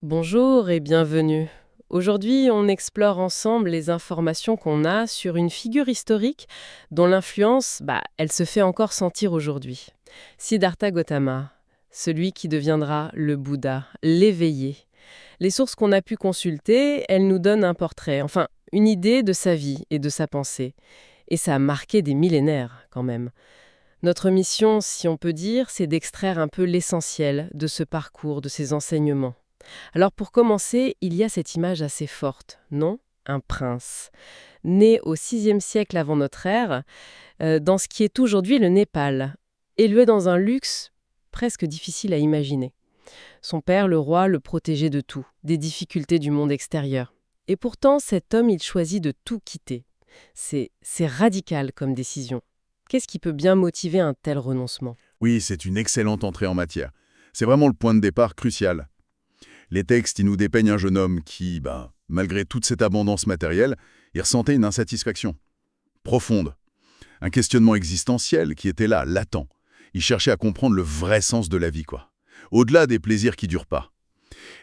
Bonjour et bienvenue. Aujourd'hui, on explore ensemble les informations qu'on a sur une figure historique dont l'influence, elle se fait encore sentir aujourd'hui. Siddhartha Gautama, celui qui deviendra le Bouddha, l'éveillé. Les sources qu'on a pu consulter, elles nous donnent un portrait, enfin une idée de sa vie et de sa pensée. Et ça a marqué des millénaires quand même. Notre mission, si on peut dire, c'est d'extraire un peu l'essentiel de ce parcours, de ses enseignements. Alors pour commencer, il y a cette image assez forte, non? Un prince, né au VIe siècle avant notre ère, dans ce qui est aujourd'hui le Népal, élevé dans un luxe presque difficile à imaginer. Son père, le roi, le protégeait de tout, des difficultés du monde extérieur. Et pourtant, cet homme, il choisit de tout quitter. C'est radical comme décision. Qu'est-ce qui peut bien motiver un tel renoncement? Oui, c'est une excellente entrée en matière. C'est vraiment le point de départ crucial. Les textes, ils nous dépeignent un jeune homme qui, malgré toute cette abondance matérielle, il ressentait une insatisfaction profonde, un questionnement existentiel qui était là, latent. Il cherchait à comprendre le vrai sens de la vie, quoi. Au-delà des plaisirs qui durent pas.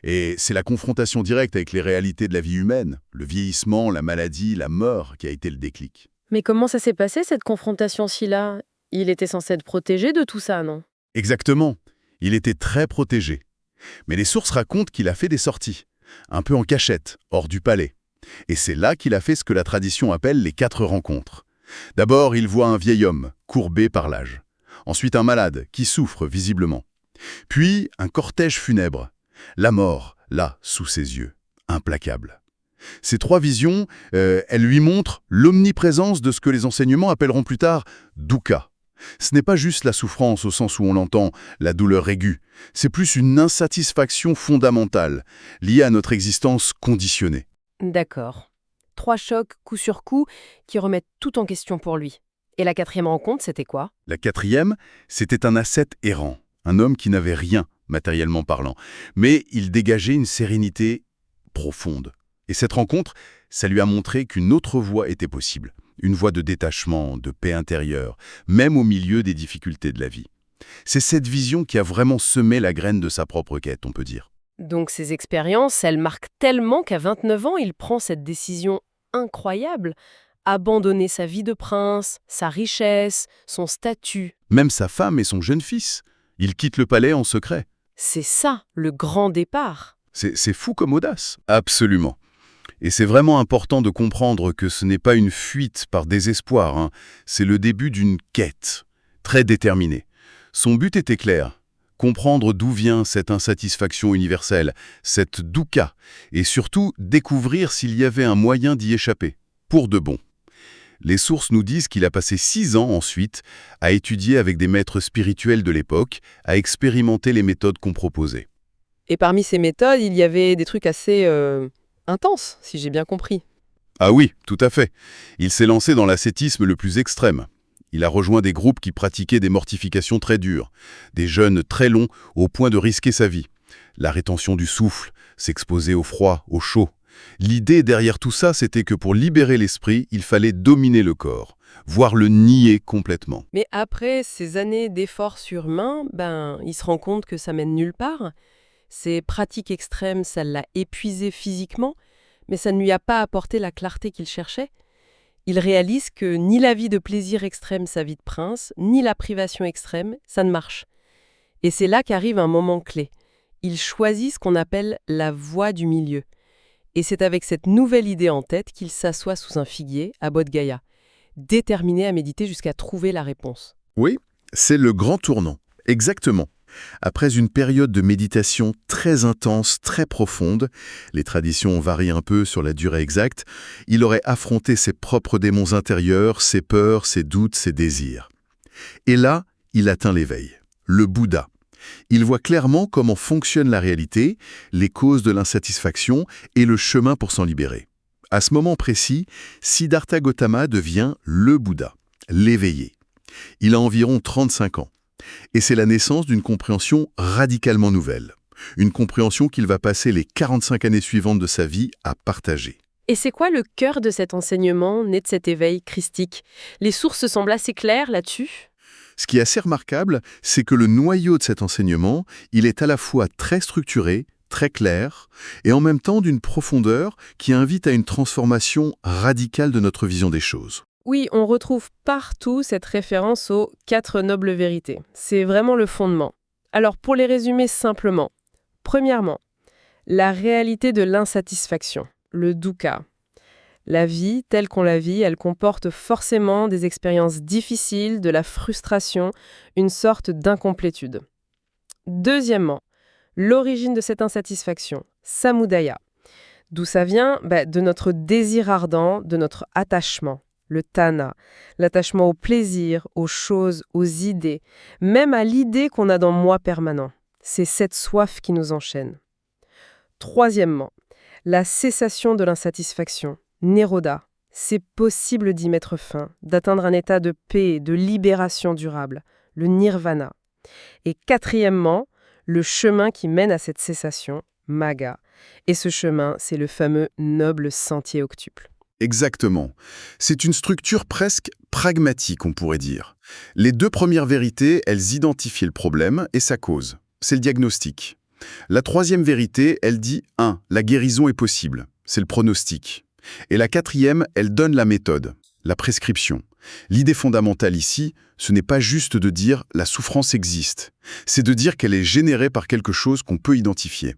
Et c'est la confrontation directe avec les réalités de la vie humaine, le vieillissement, la maladie, la mort, qui a été le déclic. Mais comment ça s'est passé, cette confrontation-ci là? Il était censé être protégé de tout ça, non? Exactement. Il était très protégé. Mais les sources racontent qu'il a fait des sorties, un peu en cachette, hors du palais. Et c'est là qu'il a fait ce que la tradition appelle les 4 rencontres. D'abord, il voit un vieil homme, courbé par l'âge. Ensuite, un malade, qui souffre visiblement. Puis, un cortège funèbre. La mort, là, sous ses yeux, implacable. Ces 3 visions, elles lui montrent l'omniprésence de ce que les enseignements appelleront plus tard dukkha. Ce n'est pas juste la souffrance au sens où on l'entend, la douleur aiguë. C'est plus une insatisfaction fondamentale, liée à notre existence conditionnée. D'accord. 3 chocs, coup sur coup, qui remettent tout en question pour lui. Et la quatrième rencontre, c'était quoi? La 4e, c'était un ascète errant, un homme qui n'avait rien, matériellement parlant, mais il dégageait une sérénité profonde. Et cette rencontre, ça lui a montré qu'une autre voie était possible. Une voie de détachement, de paix intérieure, même au milieu des difficultés de la vie. C'est cette vision qui a vraiment semé la graine de sa propre quête, on peut dire. Donc ces expériences, elles marquent tellement qu'à 29 ans, il prend cette décision incroyable, abandonner sa vie de prince, sa richesse, son statut. Même sa femme et son jeune fils, il quitte le palais en secret. C'est ça, le grand départ. C'est fou comme audace. Absolument. Et c'est vraiment important de comprendre que ce n'est pas une fuite par désespoir, c'est le début d'une quête, très déterminée. Son but était clair, comprendre d'où vient cette insatisfaction universelle, cette dukkha, et surtout découvrir s'il y avait un moyen d'y échapper, pour de bon. Les sources nous disent qu'il a passé 6 ans ensuite à étudier avec des maîtres spirituels de l'époque, à expérimenter les méthodes qu'on proposait. Et parmi ces méthodes, il y avait des trucs assez intenses, si j'ai bien compris. Ah oui, tout à fait. Il s'est lancé dans l'ascétisme le plus extrême. Il a rejoint des groupes qui pratiquaient des mortifications très dures, des jeûnes très longs au point de risquer sa vie. La rétention du souffle, s'exposer au froid, au chaud. L'idée derrière tout ça, c'était que pour libérer l'esprit, il fallait dominer le corps, voire le nier complètement. Mais après ces années d'efforts surhumains, il se rend compte que ça mène nulle part. Ces pratiques extrêmes, ça l'a épuisé physiquement, mais ça ne lui a pas apporté la clarté qu'il cherchait. Il réalise que ni la vie de plaisir extrême, sa vie de prince, ni la privation extrême, ça ne marche. Et c'est là qu'arrive un moment clé. Il choisit ce qu'on appelle la voie du milieu. Et c'est avec cette nouvelle idée en tête qu'il s'assoit sous un figuier à Bodh Gaya, déterminé à méditer jusqu'à trouver la réponse. Oui, c'est le grand tournant. Exactement. Après une période de méditation très intense, très profonde, les traditions varient un peu sur la durée exacte, il aurait affronté ses propres démons intérieurs, ses peurs, ses doutes, ses désirs. Et là, il atteint l'éveil, le Bouddha. Il voit clairement comment fonctionne la réalité, les causes de l'insatisfaction et le chemin pour s'en libérer. À ce moment précis, Siddhartha Gautama devient le Bouddha, l'éveillé. Il a environ 35 ans. Et c'est la naissance d'une compréhension radicalement nouvelle. Une compréhension qu'il va passer les 45 années suivantes de sa vie à partager. Et c'est quoi le cœur de cet enseignement né de cet éveil christique? Les sources semblent assez claires là-dessus. Ce qui est assez remarquable, c'est que le noyau de cet enseignement, il est à la fois très structuré, très clair, et en même temps d'une profondeur qui invite à une transformation radicale de notre vision des choses. Oui, on retrouve partout cette référence aux 4 nobles vérités. C'est vraiment le fondement. Alors, pour les résumer simplement, premièrement, la réalité de l'insatisfaction, le dukkha. La vie, telle qu'on la vit, elle comporte forcément des expériences difficiles, de la frustration, une sorte d'incomplétude. Deuxièmement, l'origine de cette insatisfaction, samudaya. D'où ça vient? De notre désir ardent, de notre attachement, le tanha, l'attachement au plaisir, aux choses, aux idées, même à l'idée qu'on a dans moi permanent. C'est cette soif qui nous enchaîne. Troisièmement, la cessation de l'insatisfaction, nirodha. C'est possible d'y mettre fin, d'atteindre un état de paix, de libération durable, le nirvana. Et quatrièmement, le chemin qui mène à cette cessation, magga. Et ce chemin, c'est le fameux noble sentier octuple. Exactement. C'est une structure presque pragmatique, on pourrait dire. Les 2 premières vérités, elles identifient le problème et sa cause. C'est le diagnostic. La 3e vérité, elle dit 1. La guérison est possible. C'est le pronostic. Et la 4e, elle donne la méthode, la prescription. L'idée fondamentale ici, ce n'est pas juste de dire « la souffrance existe », c'est de dire qu'elle est générée par quelque chose qu'on peut identifier.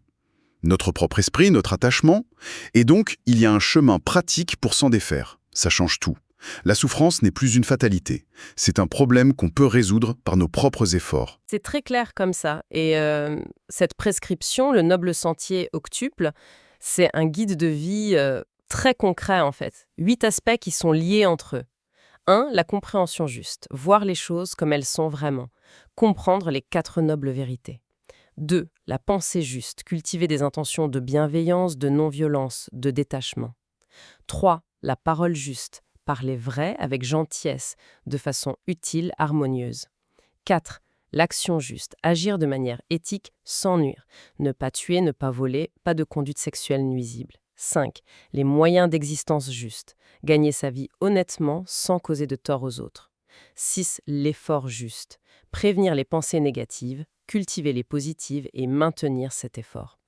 Notre propre esprit, notre attachement, et donc il y a un chemin pratique pour s'en défaire. Ça change tout. La souffrance n'est plus une fatalité. C'est un problème qu'on peut résoudre par nos propres efforts. C'est très clair comme ça. Et cette prescription, le noble sentier octuple, c'est un guide de vie très concret en fait. 8 aspects qui sont liés entre eux. 1. La compréhension juste. Voir les choses comme elles sont vraiment. Comprendre les 4 nobles vérités. 2. La pensée juste. Cultiver des intentions de bienveillance, de non-violence, de détachement. 3. La parole juste. Parler vrai avec gentillesse, de façon utile, harmonieuse. 4. L'action juste. Agir de manière éthique sans nuire. Ne pas tuer, ne pas voler, pas de conduite sexuelle nuisible. 5. Les moyens d'existence justes. Gagner sa vie honnêtement sans causer de tort aux autres. 6. L'effort juste. Prévenir les pensées négatives, cultiver les positives et maintenir cet effort.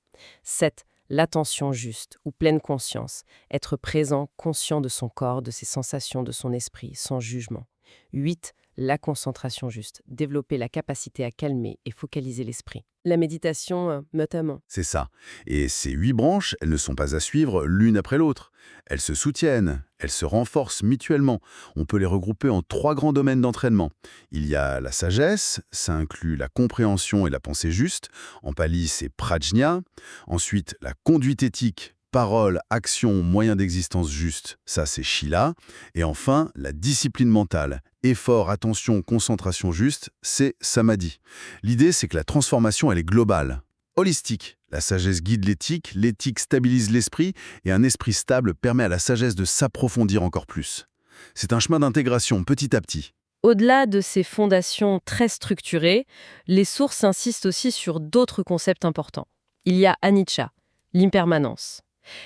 7. L'attention juste ou pleine conscience. Être présent, conscient de son corps, de ses sensations, de son esprit, sans jugement. 8. La concentration juste. Développer la capacité à calmer et focaliser l'esprit. La méditation, notamment. C'est ça. Et ces 8 branches, elles ne sont pas à suivre l'une après l'autre. Elles se soutiennent, elles se renforcent mutuellement. On peut les regrouper en 3 grands domaines d'entraînement. Il y a la sagesse, ça inclut la compréhension et la pensée juste. En pali, c'est prajna. Ensuite, la conduite éthique, parole, action, moyen d'existence juste, ça c'est shila. Et enfin, la discipline mentale, effort, attention, concentration juste, c'est samadhi. L'idée, c'est que la transformation, elle est globale, holistique. La sagesse guide l'éthique stabilise l'esprit, et un esprit stable permet à la sagesse de s'approfondir encore plus. C'est un chemin d'intégration petit à petit. Au-delà de ces fondations très structurées, les sources insistent aussi sur d'autres concepts importants. Il y a anicca, l'impermanence.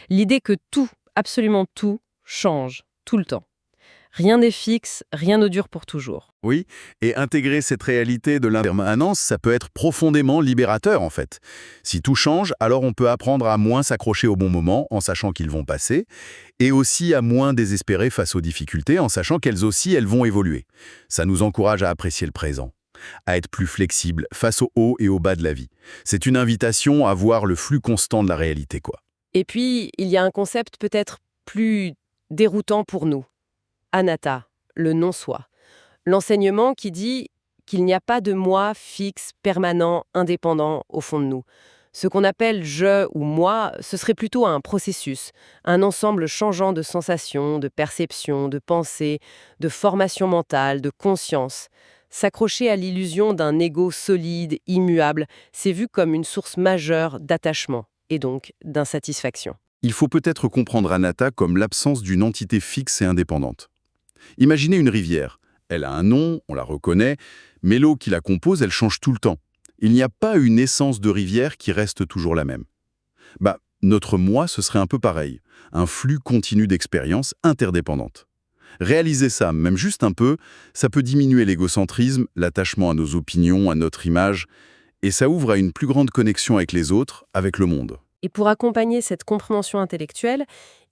L'idée que tout, absolument tout, change, tout le temps. Rien n'est fixe, rien ne dure pour toujours. Oui, et intégrer cette réalité de l'impermanence, ça peut être profondément libérateur en fait. Si tout change, alors on peut apprendre à moins s'accrocher au bon moment en sachant qu'ils vont passer, et aussi à moins désespérer face aux difficultés en sachant qu'elles aussi, elles vont évoluer. Ça nous encourage à apprécier le présent, à être plus flexible face aux hauts et aux bas de la vie. C'est une invitation à voir le flux constant de la réalité, quoi. Et puis, il y a un concept peut-être plus déroutant pour nous. Anatta, le non-soi. L'enseignement qui dit qu'il n'y a pas de moi fixe, permanent, indépendant au fond de nous. Ce qu'on appelle je ou moi, ce serait plutôt un processus, un ensemble changeant de sensations, de perceptions, de pensées, de formation mentale, de conscience. S'accrocher à l'illusion d'un ego solide, immuable, c'est vu comme une source majeure d'attachement et donc d'insatisfaction. Il faut peut-être comprendre anatta comme l'absence d'une entité fixe et indépendante. Imaginez une rivière. Elle a un nom, on la reconnaît, mais l'eau qui la compose, elle change tout le temps. Il n'y a pas une essence de rivière qui reste toujours la même. Notre moi, ce serait un peu pareil. Un flux continu d'expériences interdépendantes. Réaliser ça, même juste un peu, ça peut diminuer l'égocentrisme, l'attachement à nos opinions, à notre image, et ça ouvre à une plus grande connexion avec les autres, avec le monde. Et pour accompagner cette compréhension intellectuelle,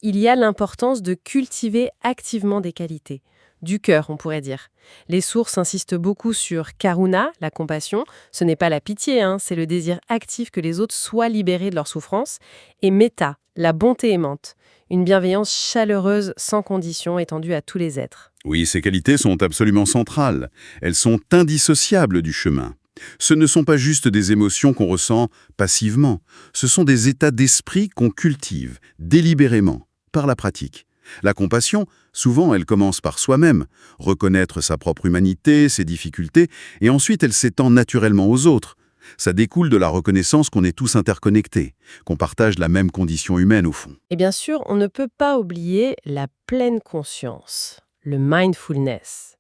il y a l'importance de cultiver activement des qualités. Du cœur, on pourrait dire. Les sources insistent beaucoup sur karuna, la compassion. Ce n'est pas la pitié, c'est le désir actif que les autres soient libérés de leur souffrance. Et metta, la bonté aimante. Une bienveillance chaleureuse, sans condition, étendue à tous les êtres. Oui, ces qualités sont absolument centrales. Elles sont indissociables du chemin. Ce ne sont pas juste des émotions qu'on ressent passivement. Ce sont des états d'esprit qu'on cultive délibérément, par la pratique. La compassion, souvent, elle commence par soi-même, reconnaître sa propre humanité, ses difficultés, et ensuite elle s'étend naturellement aux autres. Ça découle de la reconnaissance qu'on est tous interconnectés, qu'on partage la même condition humaine au fond. Et bien sûr, on ne peut pas oublier la pleine conscience, le mindfulness.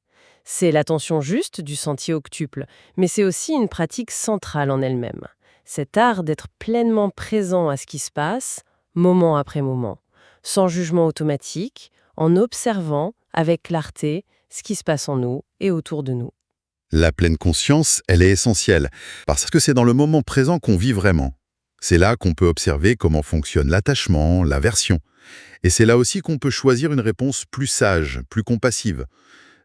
C'est l'attention juste du sentier octuple, mais c'est aussi une pratique centrale en elle-même. Cet art d'être pleinement présent à ce qui se passe, moment après moment, sans jugement automatique, en observant avec clarté ce qui se passe en nous et autour de nous. La pleine conscience, elle est essentielle, parce que c'est dans le moment présent qu'on vit vraiment. C'est là qu'on peut observer comment fonctionne l'attachement, l'aversion. Et c'est là aussi qu'on peut choisir une réponse plus sage, plus compassive.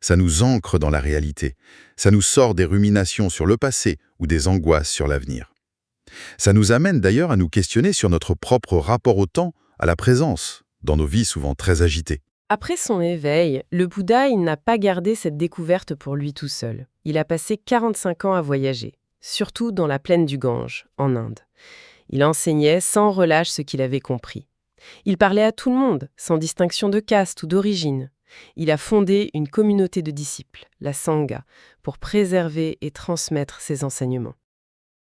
Ça nous ancre dans la réalité. Ça nous sort des ruminations sur le passé ou des angoisses sur l'avenir. Ça nous amène d'ailleurs à nous questionner sur notre propre rapport au temps, à la présence, dans nos vies souvent très agitées. Après son éveil, le Bouddha, il n'a pas gardé cette découverte pour lui tout seul. Il a passé 45 ans à voyager, surtout dans la plaine du Gange, en Inde. Il enseignait sans relâche ce qu'il avait compris. Il parlait à tout le monde, sans distinction de caste ou d'origine. Il a fondé une communauté de disciples, la Sangha, pour préserver et transmettre ses enseignements.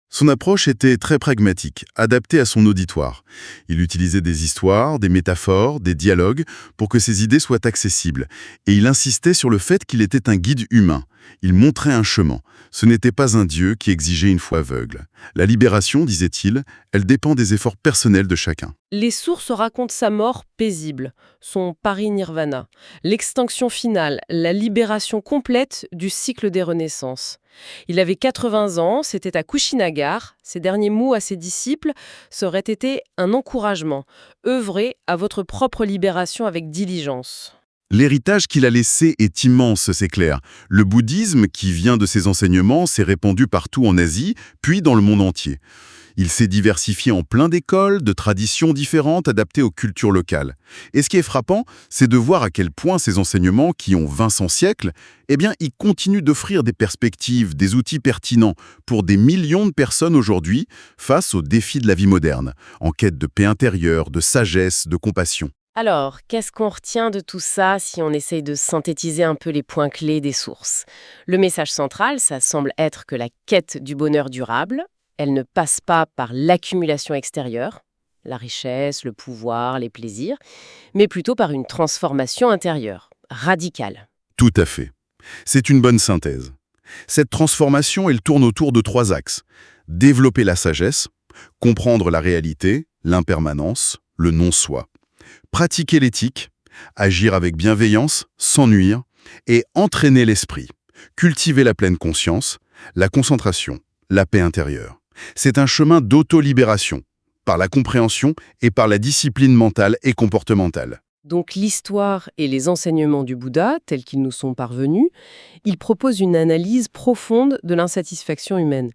Son approche était très pragmatique, adaptée à son auditoire. Il utilisait des histoires, des métaphores, des dialogues pour que ses idées soient accessibles. Et il insistait sur le fait qu'il était un guide humain. Il montrait un chemin. Ce n'était pas un dieu qui exigeait une foi aveugle. La libération, disait-il, elle dépend des efforts personnels de chacun. Les sources racontent sa mort paisible, son parinirvana, l'extinction finale, la libération complète du cycle des renaissances. Il avait 80 ans, c'était à Kushinagar. Ses derniers mots à ses disciples seraient été un encouragement. Œuvrez à votre propre libération avec diligence. L'héritage qu'il a laissé est immense, c'est clair. Le bouddhisme, qui vient de ses enseignements, s'est répandu partout en Asie, puis dans le monde entier. Il s'est diversifié en plein d'écoles, de traditions différentes adaptées aux cultures locales. Et ce qui est frappant, c'est de voir à quel point ces enseignements, qui ont 200 siècles, ils continuent d'offrir des perspectives, des outils pertinents pour des millions de personnes aujourd'hui face aux défis de la vie moderne, en quête de paix intérieure, de sagesse, de compassion. Alors, qu'est-ce qu'on retient de tout ça si on essaye de synthétiser un peu les points clés des sources? Le message central, ça semble être que la quête du bonheur durable, elle ne passe pas par l'accumulation extérieure, la richesse, le pouvoir, les plaisirs, mais plutôt par une transformation intérieure, radicale. Tout à fait. C'est une bonne synthèse. Cette transformation, elle tourne autour de 3 axes. Développer la sagesse, comprendre la réalité, l'impermanence, le non-soi. Pratiquer l'éthique, agir avec bienveillance, sans nuire, et entraîner l'esprit. Cultiver la pleine conscience, la concentration, la paix intérieure. C'est un chemin d'auto-libération, par la compréhension et par la discipline mentale et comportementale. Donc l'histoire et les enseignements du Bouddha, tels qu'ils nous sont parvenus, ils proposent une analyse profonde de l'insatisfaction humaine.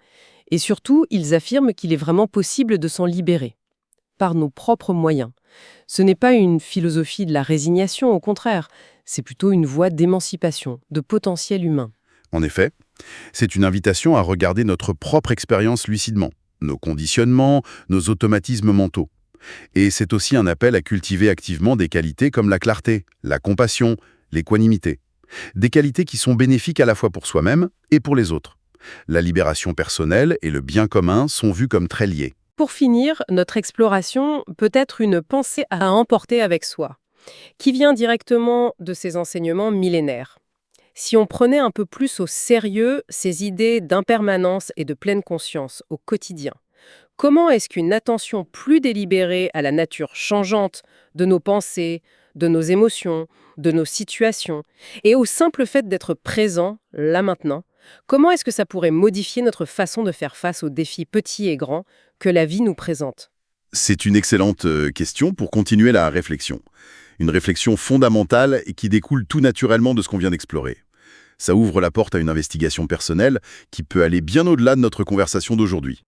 Et surtout, ils affirment qu'il est vraiment possible de s'en libérer, par nos propres moyens. Ce n'est pas une philosophie de la résignation, au contraire, c'est plutôt une voie d'émancipation, de potentiel humain. En effet, c'est une invitation à regarder notre propre expérience lucidement, nos conditionnements, nos automatismes mentaux. Et c'est aussi un appel à cultiver activement des qualités comme la clarté, la compassion, l'équanimité. Des qualités qui sont bénéfiques à la fois pour soi-même et pour les autres. La libération personnelle et le bien commun sont vus comme très liés. Pour finir, notre exploration peut être une pensée à emporter avec soi, qui vient directement de ces enseignements millénaires. Si on prenait un peu plus au sérieux ces idées d'impermanence et de pleine conscience au quotidien, comment est-ce qu'une attention plus délibérée à la nature changeante de nos pensées, de nos émotions, de nos situations, et au simple fait d'être présent, là maintenant, comment est-ce que ça pourrait modifier notre façon de faire face aux défis petits et grands que la vie nous présente? C'est une excellente question pour continuer la réflexion. Une réflexion fondamentale et qui découle tout naturellement de ce qu'on vient d'explorer. Ça ouvre la porte à une investigation personnelle qui peut aller bien au-delà de notre conversation d'aujourd'hui.